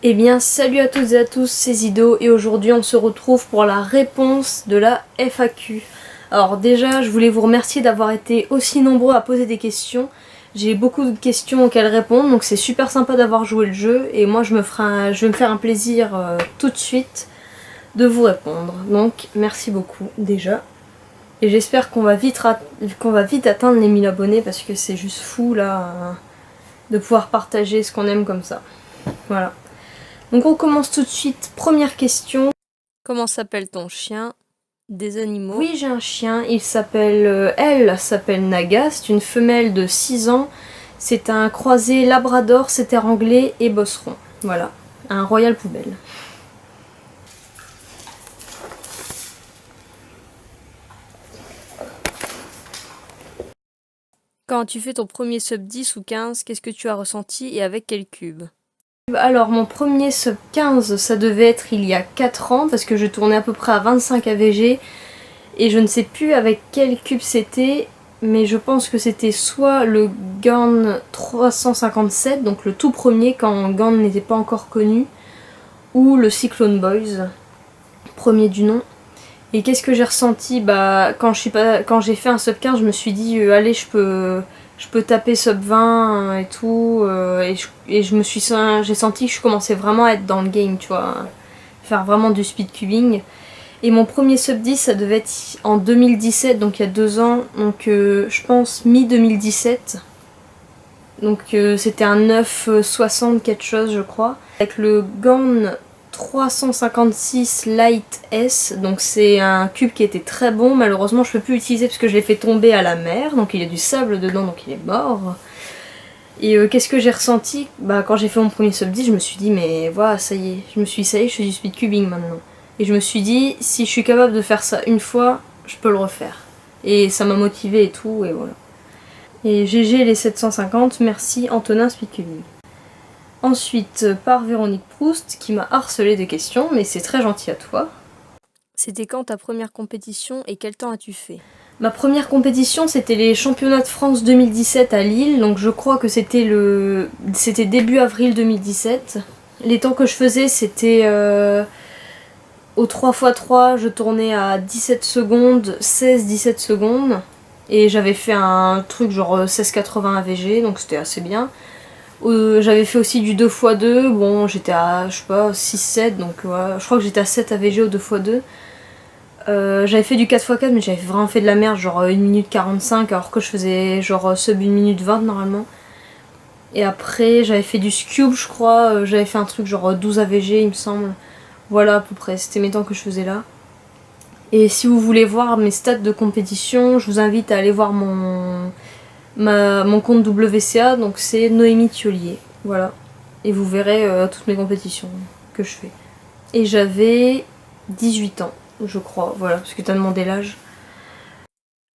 Eh bien salut à toutes et à tous, c'est Zido et aujourd'hui on se retrouve pour la réponse de la FAQ. Alors déjà je voulais vous remercier d'avoir été aussi nombreux à poser des questions. J'ai beaucoup de questions auxquelles répondre donc c'est super sympa d'avoir joué le jeu et moi je vais me faire un plaisir tout de suite de vous répondre. Donc merci beaucoup déjà. Et j'espère qu'on va vite atteindre les 1000 abonnés parce que c'est juste fou là de pouvoir partager ce qu'on aime comme ça. Voilà. Donc on commence tout de suite. Première question. Comment s'appelle ton chien? Des animaux? Oui, j'ai un chien. Elle s'appelle Naga. C'est une femelle de 6 ans. C'est un croisé labrador, setter anglais et bosseron. Voilà. Un royal poubelle. Quand tu fais ton premier sub 10 ou 15, qu'est-ce que tu as ressenti et avec quel cube? Alors mon premier sub 15 ça devait être il y a 4 ans parce que je tournais à peu près à 25 AVG et je ne sais plus avec quel cube c'était mais je pense que c'était soit le GAN 357 donc le tout premier quand GAN n'était pas encore connu ou le Cyclone Boys premier du nom. Et qu'est-ce que j'ai ressenti? Bah quand j'ai fait un sub 15 je me suis dit allez je peux taper sub 20 et tout j'ai senti que je commençais vraiment à être dans le game, tu vois, faire vraiment du speed cubing. Et mon premier sub 10 ça devait être en 2017 donc il y a 2 ans donc je pense mi 2017 donc c'était un 960 quelque chose je crois avec le GAN 356 Light S, donc c'est un cube qui était très bon, malheureusement je peux plus l'utiliser parce que je l'ai fait tomber à la mer, donc il y a du sable dedans donc il est mort. Et qu'est-ce que j'ai ressenti? Bah quand j'ai fait mon premier sub 10 je me suis dit mais voilà ça y est, je fais du speed cubing maintenant. Et je me suis dit si je suis capable de faire ça une fois, je peux le refaire. Et ça m'a motivé et tout et voilà. Et GG les 750, merci Antonin Speed Cubing. Ensuite, par Véronique Proust, qui m'a harcelé de questions, mais c'est très gentil à toi. C'était quand ta première compétition et quel temps as-tu fait? Ma première compétition, c'était les championnats de France 2017 à Lille, donc je crois que c'était début avril 2017. Les temps que je faisais, c'était au 3x3, je tournais à 17 secondes, 16-17 secondes, et j'avais fait un truc genre 16,80 AVG, donc c'était assez bien. J'avais fait aussi du 2x2, bon j'étais à je sais pas 6-7 donc ouais, je crois que j'étais à 7 AVG au 2x2. J'avais fait du 4x4 mais j'avais vraiment fait de la merde, genre 1 minute 45 alors que je faisais genre sub 1 minute 20 normalement. Et après j'avais fait du Scube je crois, j'avais fait un truc genre 12 AVG il me semble. Voilà à peu près, c'était mes temps que je faisais là. Et si vous voulez voir mes stats de compétition, je vous invite à aller voir mon compte WCA, donc c'est Noémie Thiolier, voilà. Et vous verrez toutes mes compétitions que je fais. Et j'avais 18 ans, je crois, voilà, parce que t'as demandé l'âge.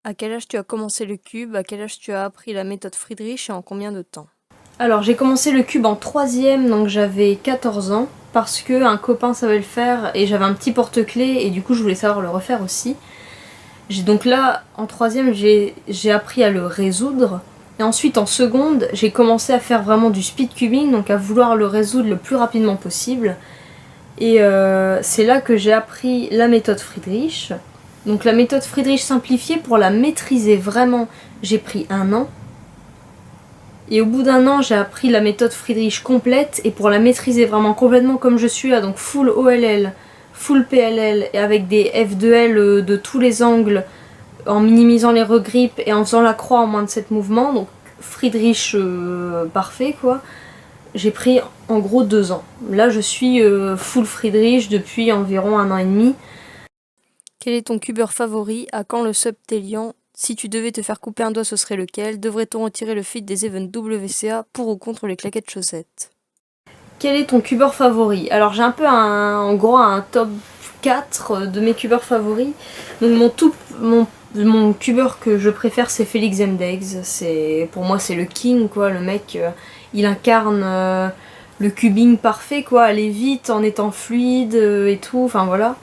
À quel âge tu as commencé le cube? À quel âge tu as appris la méthode Friedrich et en combien de temps? Alors j'ai commencé le cube en 3ème, donc j'avais 14 ans, parce que un copain savait le faire et j'avais un petit porte-clés et du coup je voulais savoir le refaire aussi. Donc là, en 3ème, j'ai appris à le résoudre. Et ensuite, en seconde, j'ai commencé à faire vraiment du speed cubing, donc à vouloir le résoudre le plus rapidement possible. Et c'est là que j'ai appris la méthode Friedrich. Donc la méthode Friedrich simplifiée, pour la maîtriser vraiment, j'ai pris 1 an. Et au bout d'1 an, j'ai appris la méthode Friedrich complète. Et pour la maîtriser vraiment complètement comme je suis là, donc full OLL, full PLL et avec des F2L de tous les angles en minimisant les regrippes et en faisant la croix en moins de 7 mouvements, donc Friedrich parfait quoi, j'ai pris en gros 2 ans. Là je suis full Friedrich depuis environ 1 an et demi. Quel est ton cubeur favori? À quand le subtélian? Si tu devais te faire couper un doigt ce serait lequel? Devrait-on retirer le feed des events WCA pour ou contre les claquettes chaussettes? Quel est ton cubeur favori? Alors j'ai un peu en gros un top 4 de mes cubeurs favoris. Donc mon cubeur que je préfère c'est Félix Mdeggs. Pour moi c'est le king quoi, le mec il incarne le cubing parfait quoi, aller vite en étant fluide et tout, enfin voilà.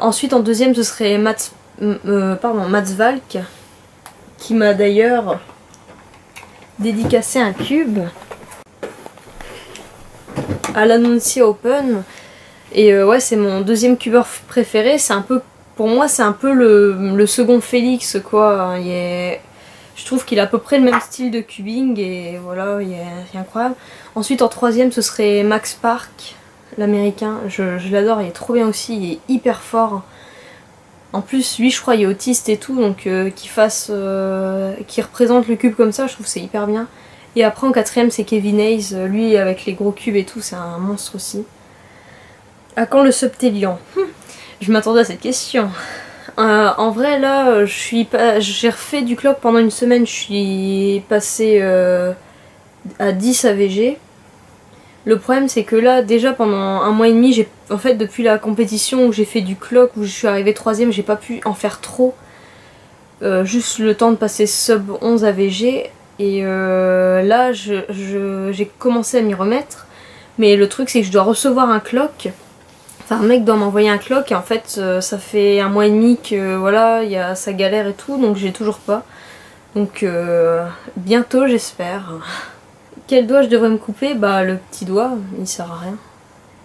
Ensuite en 2ème ce serait Mats Valk qui m'a d'ailleurs dédicacé un cube. à l'Annoncia Open. Et ouais, c'est mon deuxième cubeur préféré. C'est un peu, pour moi, c'est un peu le second Félix, quoi. Je trouve qu'il a à peu près le même style de cubing et voilà, il est incroyable. Ensuite, en troisième, ce serait Max Park, l'américain. Je l'adore, il est trop bien aussi, il est hyper fort. En plus, lui, je crois, il est autiste et tout, donc qu'il représente le cube comme ça, je trouve que c'est hyper bien. Et après, en quatrième, c'est Kevin Hayes. Lui, avec les gros cubes et tout, c'est un monstre aussi. À quand le Subtelion? Je m'attendais à cette question. En vrai, là, j'ai refait du clock pendant une semaine. Je suis passée à 10 AVG. Le problème, c'est que là, déjà pendant un mois et demi, en fait, depuis la compétition où j'ai fait du clock, où je suis arrivée troisième, j'ai pas pu en faire trop. Juste le temps de passer sub 11 AVG. Et là, j'ai commencé à m'y remettre. Mais le truc, c'est que je dois recevoir un clock. Enfin, un mec doit m'envoyer un clock et en fait ça fait un mois et demi que voilà, il y a sa galère et tout, donc j'ai toujours pas. Donc bientôt j'espère. Quel doigt je devrais me couper? Bah le petit doigt, il sert à rien.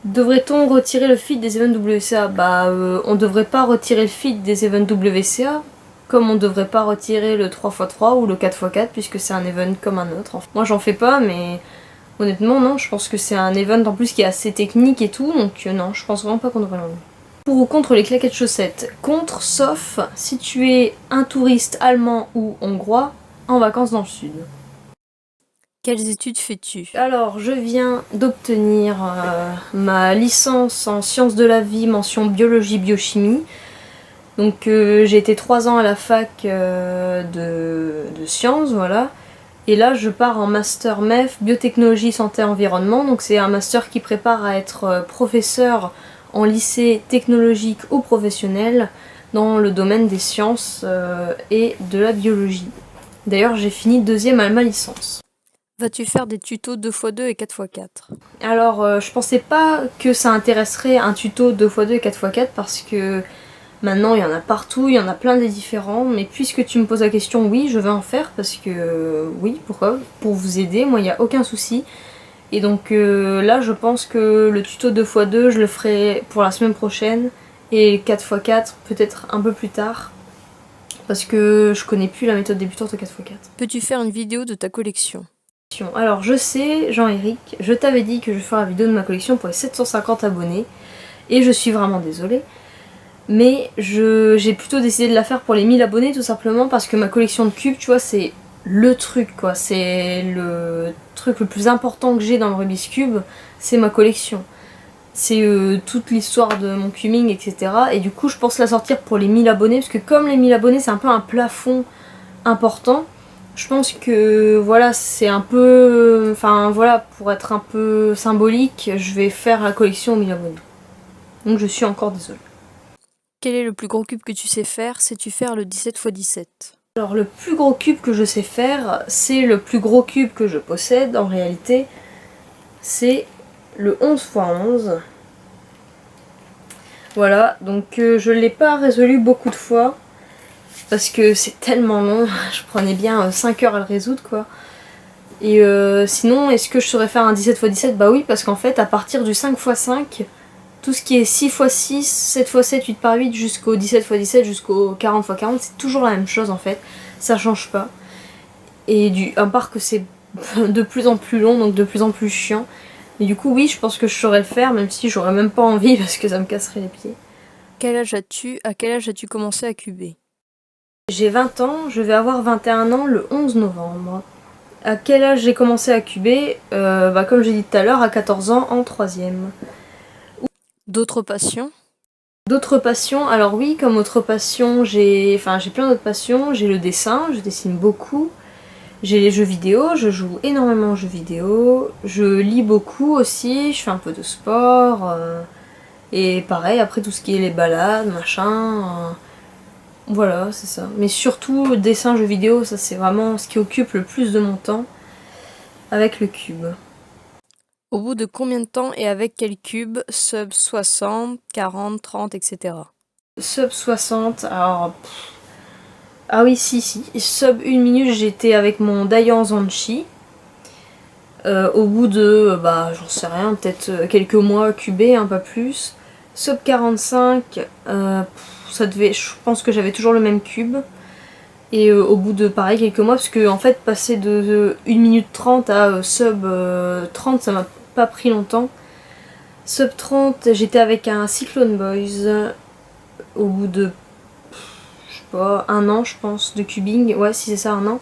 Devrait-on retirer le feed des events WCA? Bah on devrait pas retirer le feed des events WCA, comme on devrait pas retirer le 3x3 ou le 4x4 puisque c'est un event comme un autre. Moi j'en fais pas mais honnêtement, non, je pense que c'est un event en plus qui est assez technique et tout, donc non, je pense vraiment pas qu'on devrait l'enlever. Pour ou contre les claquettes chaussettes? Contre, sauf si tu es un touriste allemand ou hongrois en vacances dans le sud. Quelles études fais-tu? Alors, je viens d'obtenir ma licence en sciences de la vie, mention biologie-biochimie. Donc j'ai été 3 ans à la fac de sciences, voilà. Et là, je pars en master MEF, biotechnologie, santé, environnement. Donc c'est un master qui prépare à être professeur en lycée technologique ou professionnel dans le domaine des sciences et de la biologie. D'ailleurs, j'ai fini deuxième à ma licence. Vas-tu faire des tutos 2x2 et 4x4? Alors, je pensais pas que ça intéresserait un tuto 2x2 et 4x4 parce que maintenant, il y en a partout, il y en a plein des différents, mais puisque tu me poses la question, oui, je vais en faire parce que, oui, pourquoi? Pour vous aider, moi, il n'y a aucun souci. Et donc là, je pense que le tuto 2x2, je le ferai pour la semaine prochaine, et 4x4 peut-être un peu plus tard, parce que je connais plus la méthode débutante au 4x4. Peux-tu faire une vidéo de ta collection? Alors, je sais, Jean-Éric, je t'avais dit que je ferais la vidéo de ma collection pour les 750 abonnés, et je suis vraiment désolée. Mais j'ai plutôt décidé de la faire pour les 1000 abonnés tout simplement parce que ma collection de cubes, tu vois, c'est le truc quoi. C'est le truc le plus important que j'ai dans le Rubik's Cube, c'est ma collection. C'est toute l'histoire de mon cubing, etc. Et du coup, je pense la sortir pour les 1000 abonnés parce que comme les 1000 abonnés, c'est un peu un plafond important. Je pense que voilà, c'est un peu... Enfin voilà, pour être un peu symbolique, je vais faire la collection aux 1000 abonnés. Donc je suis encore désolée. Quel est le plus gros cube que tu sais faire? Sais-tu faire le 17x17? Alors le plus gros cube que je sais faire, c'est le plus gros cube que je possède en réalité, c'est le 11x11. Voilà, donc je ne l'ai pas résolu beaucoup de fois, parce que c'est tellement long, je prenais bien 5 heures à le résoudre quoi. Et sinon, est-ce que je saurais faire un 17x17? Bah oui, parce qu'en fait, à partir du 5x5, tout ce qui est 6x6, 7x7, 8x8 jusqu'au 17x17, jusqu'au 40x40, c'est toujours la même chose en fait, ça change pas. Et à part que c'est de plus en plus long, donc de plus en plus chiant. Mais du coup, oui, je pense que je saurais le faire, même si j'aurais même pas envie parce que ça me casserait les pieds. Quel âge as-tu? À quel âge as-tu commencé à cuber? J'ai 20 ans, je vais avoir 21 ans le 11 novembre. À quel âge j'ai commencé à cuber? Bah, comme j'ai dit tout à l'heure, à 14 ans en 3ème. D'autres passions? D'autres passions, alors oui, comme autre passion, j'ai plein d'autres passions. J'ai le dessin, je dessine beaucoup. J'ai les jeux vidéo, je joue énormément aux jeux vidéo. Je lis beaucoup aussi, je fais un peu de sport. Et pareil, après tout ce qui est les balades, machin. Voilà, c'est ça. Mais surtout, dessin, jeux vidéo, ça c'est vraiment ce qui occupe le plus de mon temps avec le cube. Au bout de combien de temps et avec quel cube? Sub 60, 40, 30, etc. Sub 60, alors... Ah oui, si. Sub 1 minute, j'étais avec mon Dayan Zanchi. Au bout de, j'en sais rien, peut-être quelques mois cubé, pas plus. Sub 45, ça devait, je pense que j'avais toujours le même cube. Et au bout de pareil quelques mois, parce que en fait passer de 1 minute 30 à sub 30, ça m'a pas pris longtemps. Sub 30, j'étais avec un Cyclone Boys au bout de, je sais pas, 1 an je pense, de cubing. Ouais, si c'est ça, 1 an.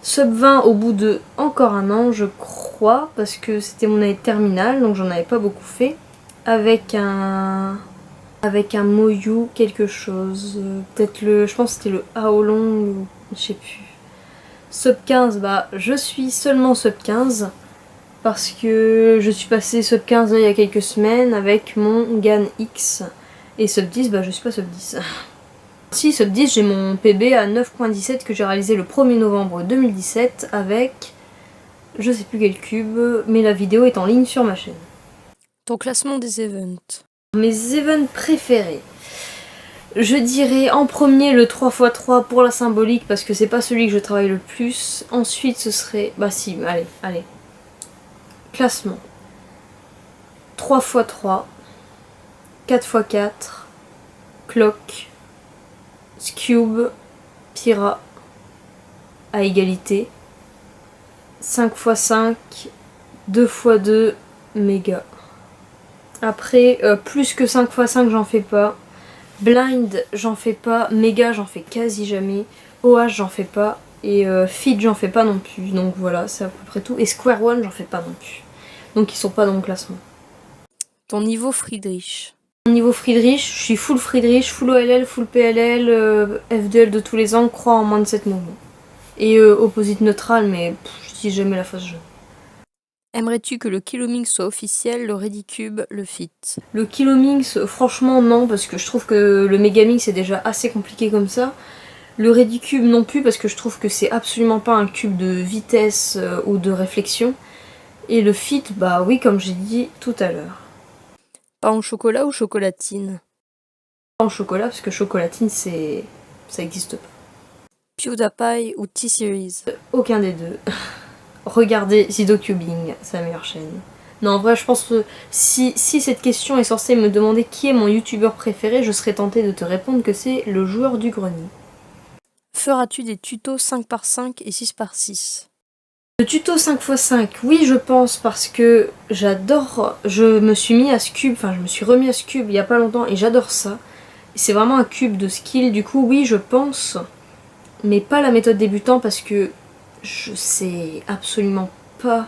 Sub 20 au bout de encore 1 an, je crois, parce que c'était mon année de terminale, donc j'en avais pas beaucoup fait. Avec un Moyu quelque chose. Peut-être je pense que c'était le Aolong, ou je sais plus. Sub 15, je suis seulement sub 15. Parce que je suis passée sub 15 là, il y a quelques semaines avec mon GAN X. Et sub 10, je suis pas sub 10. Si, sub 10, j'ai mon PB à 9.17 que j'ai réalisé le 1er novembre 2017 avec je sais plus quel cube, mais la vidéo est en ligne sur ma chaîne. Ton classement des events. Mes events préférés. Je dirais en premier le 3x3 pour la symbolique parce que c'est pas celui que je travaille le plus. Ensuite ce serait... allez. Classement. 3x3, 4x4, clock, Scube, Pyra, à égalité, 5x5, 2x2, méga. Après, plus que 5x5 j'en fais pas. Blind j'en fais pas. Méga j'en fais quasi jamais. OH j'en fais pas. Et Feed j'en fais pas non plus. Donc voilà, c'est à peu près tout. Et Square One j'en fais pas non plus. Donc ils sont pas dans mon classement. Ton niveau Friedrich. Mon niveau Friedrich, je suis full Friedrich, full OLL, full PLL, F2L de tous les ans, croix en moins de 7 mouvements. Et opposite neutral, mais je dis jamais la phase jeu. Aimerais-tu que le Kiloming soit officiel, le Redicube, le Fit? Le Kilomix, franchement non, parce que je trouve que le Megamix c'est déjà assez compliqué comme ça. Le Redicube non plus, parce que je trouve que c'est absolument pas un cube de vitesse ou de réflexion. Et le Fit, oui, comme j'ai dit tout à l'heure. Pain au chocolat ou chocolatine? Pas en chocolat, parce que chocolatine ça existe pas. PewDiePie ou T-Series? Aucun des deux. Regardez ZidoCubing, c'est la meilleure chaîne. Non, en vrai, je pense que si cette question est censée me demander qui est mon youtubeur préféré, je serais tentée de te répondre que c'est le joueur du grenier. Feras-tu des tutos 5x5 et 6x6? Le tuto 5x5, oui, je pense, parce que j'adore. Je me suis mis à ce cube, je me suis remis à ce cube il y a pas longtemps et j'adore ça. C'est vraiment un cube de skill, du coup, oui, je pense, mais pas la méthode débutant parce que je sais absolument pas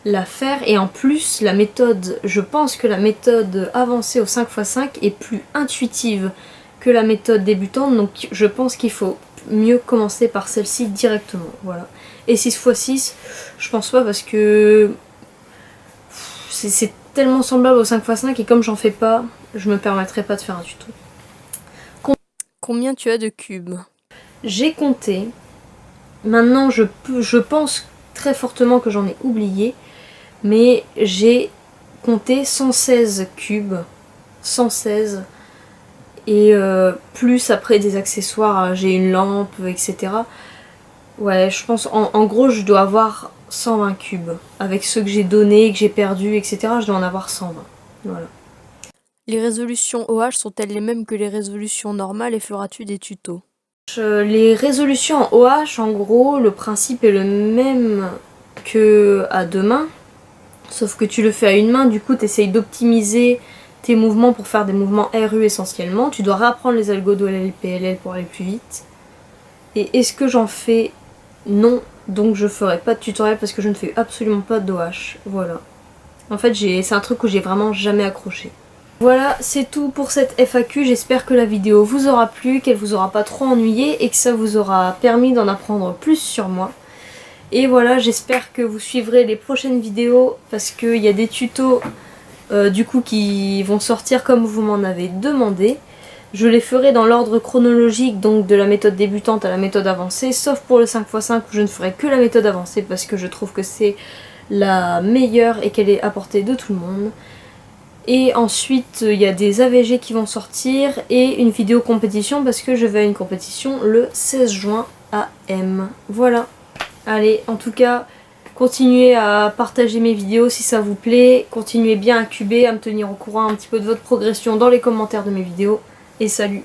la faire. Et en plus, je pense que la méthode avancée au 5x5 est plus intuitive que la méthode débutante, donc je pense qu'il faut mieux commencer par celle-ci directement, voilà. Et 6x6, je pense pas parce que c'est tellement semblable au 5x5 et comme j'en fais pas, je me permettrai pas de faire un tuto. Combien tu as de cubes? J'ai compté, maintenant je pense très fortement que j'en ai oublié, mais j'ai compté 116 cubes, 116, et plus après des accessoires, j'ai une lampe, etc. Ouais, je pense, en gros, je dois avoir 120 cubes. Avec ceux que j'ai donnés, que j'ai perdus, etc., je dois en avoir 120. Voilà. Les résolutions OH sont-elles les mêmes que les résolutions normales et feras-tu des tutos? Les résolutions en OH, en gros, le principe est le même que à deux mains. Sauf que tu le fais à une main, du coup, tu essayes d'optimiser tes mouvements pour faire des mouvements RU essentiellement. Tu dois réapprendre les algos d'OLL et PLL pour aller plus vite. Et est-ce que j'en fais? Non, donc je ferai pas de tutoriel parce que je ne fais absolument pas d'OH. Voilà. En fait, c'est un truc où j'ai vraiment jamais accroché. Voilà, c'est tout pour cette FAQ. J'espère que la vidéo vous aura plu, qu'elle vous aura pas trop ennuyé et que ça vous aura permis d'en apprendre plus sur moi. Et voilà, j'espère que vous suivrez les prochaines vidéos parce qu'il y a des tutos du coup qui vont sortir comme vous m'en avez demandé. Je les ferai dans l'ordre chronologique, donc de la méthode débutante à la méthode avancée, sauf pour le 5x5 où je ne ferai que la méthode avancée parce que je trouve que c'est la meilleure et qu'elle est à portée de tout le monde. Et ensuite il y a des AVG qui vont sortir et une vidéo compétition parce que je vais à une compétition le 16 juin à M. Voilà. Allez, en tout cas, Continuez à partager mes vidéos si ça vous plaît. Continuez bien à cuber, à me tenir au courant un petit peu de votre progression dans les commentaires de mes vidéos. Et salut!